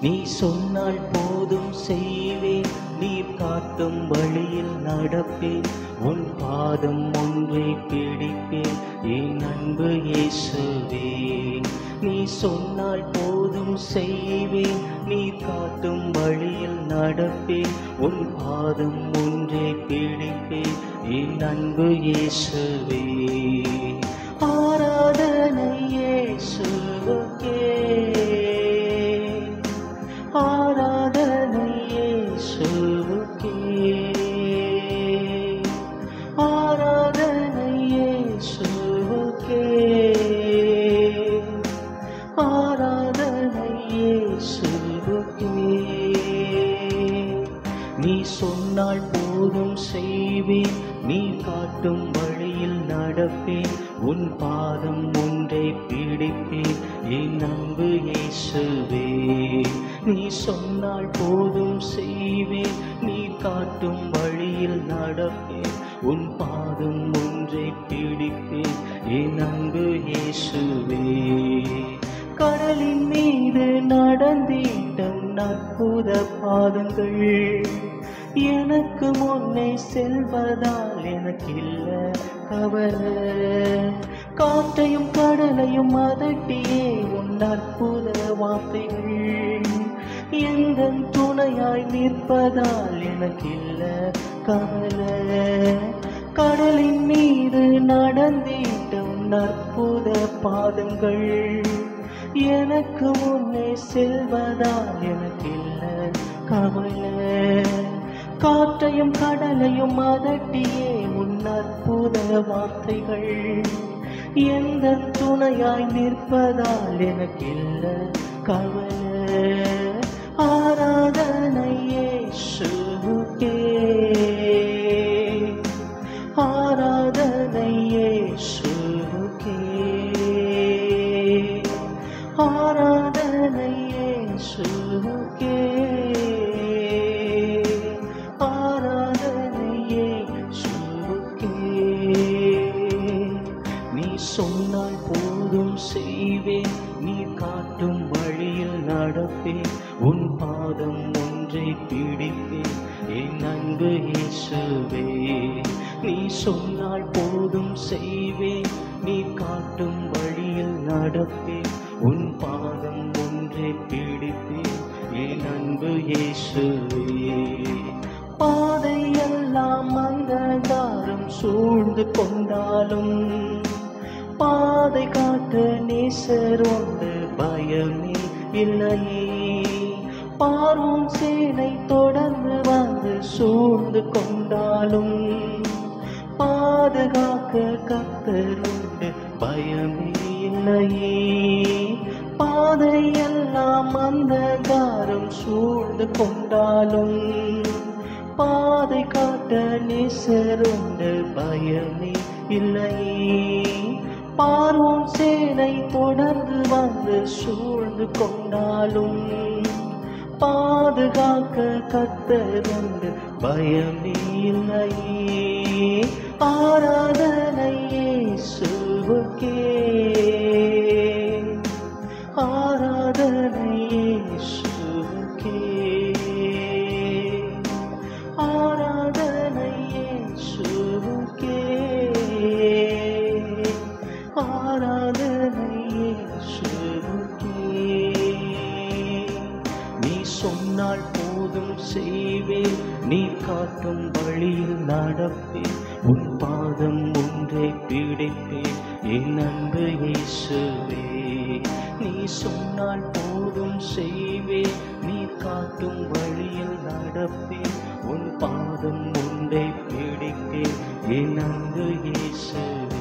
நீ சொன்னால் போதும் செய்வேன், நீர் காட்டும் வழியில் நடப்பேன், உன் பாதம் ஒன்றை பிடிப்பேன் என் அன்பு இயேசுவே. நீ சொன்னால் போதும் செய்வேன், நீர் காட்டும் வழியில் நடப்பேன், உன் பாதம் ஒன்றை பிடிப்பேன் என் அன்பு இயேசுவே. ஆராதனை இயேசுவுக்கே, ஆராதனை இயேசுவுக்கே, ஆராதனை இயேசுவுக்கே, ஆராதனை இயேசுவுக்கே. நீ சொன்னால் போதும் செய்வேன், நீ காட்டும் வழியில் நடப்பேன், உன் பாதம் ஒன்றை பிடிப்பேன் என் அன்பு இயேசுவே. நீ சொன்னால் போதும் செய்வேன், நீ காட்டும் வழியில் நடப்பேன், உன் பாதம் ஒன்றை பிடிப்பேன் என் அன்பு இயேசுவே. கடலின் மீது நடந்திடும் அற்புத பாதங்கள், எனக்கு முன்னே செல்வதால் எனக்கில்ல கவலை. காற்றையும் கடலையும் அதட்டியே உன் அற்புத வார்த்தைகள், எங்கள் துணையாய் நிற்பதால் எனக்கில்ல கவலை. கடலின் மீது நடந்திடும் அற்புத பாதங்கள், எனக்கு முன்னே செல்வதால் எனக்கில்ல கவலை. காற்றையும் கடலையும் அதட்டியே உன் அற்புத வார்த்தைகள், எந்த துணையாய் நிற்பதால் எனக்கில்ல கவலை. ஆராதனை இயேசுவுக்கே, ஆராதனை இயேசுவுக்கே, ஆராதனை இயேசுவுக்கே, ஆராதனை இயேசுவுக்கே. நீ சொன்னால் போதும் செய்வேன், நீ காட்டும் வழியில் நடப்பேன், உன் பாதம் ஒன்றை பிடிப்பேன் என் அன்பு இயேசுவே. நீ சொன்னால் போதும் செய்வேன், நீ காட்டும் வழியில் நடப்பேன், உன் பாதம் ஒன்றை பிடிப்பேன் என் அன்பு இயேசுவே. பாதையெல்லாம் அந்தகாரம் சூழ்ந்து கொண்டாலும், பாதை காட்ட நேசர் உண்டு பயமே இல்லையே. பார்வோன் சேனை தொடர்ந்து வந்து சூழ்ந்து கொண்டாலும், பாதுகாக்க கர்த்தர் உண்டு பயமே இல்லையே. பாதையெல்லாம் அந்தகாரம் சூழ்ந்து கொண்டாலும், பாதை காட்ட நேசர் உண்டு பயமே இல்லையே. பார்வோன் சேனை தொடர்ந்து வந்து சூழ்ந்து கொண்டாலும், பாதுகாக்க கர்த்தர் உண்டு பயமே இல்லையே. ஆராதனை இயேசுவுக்கே, ஆராதனை இயேசுவுக்கே, ஆராதனை இயேசுவுக்கே, ஆராதனை இயேசுவுக்கே. நீ சொன்னால் போதும் செய்வேன், நீ காட்டும் வழியில் நடப்பேன், உன் பாதம் ஒன்றை பிடிப்பேன் என் அன்பு இயேசுவே. நீ சொன்னால் போதும் செய்வேன், நீ காட்டும் வழியில் நடப்பேன், உன் பாதம் ஒன்றை பிடிப்பேன் என் அன்பு இயேசுவே.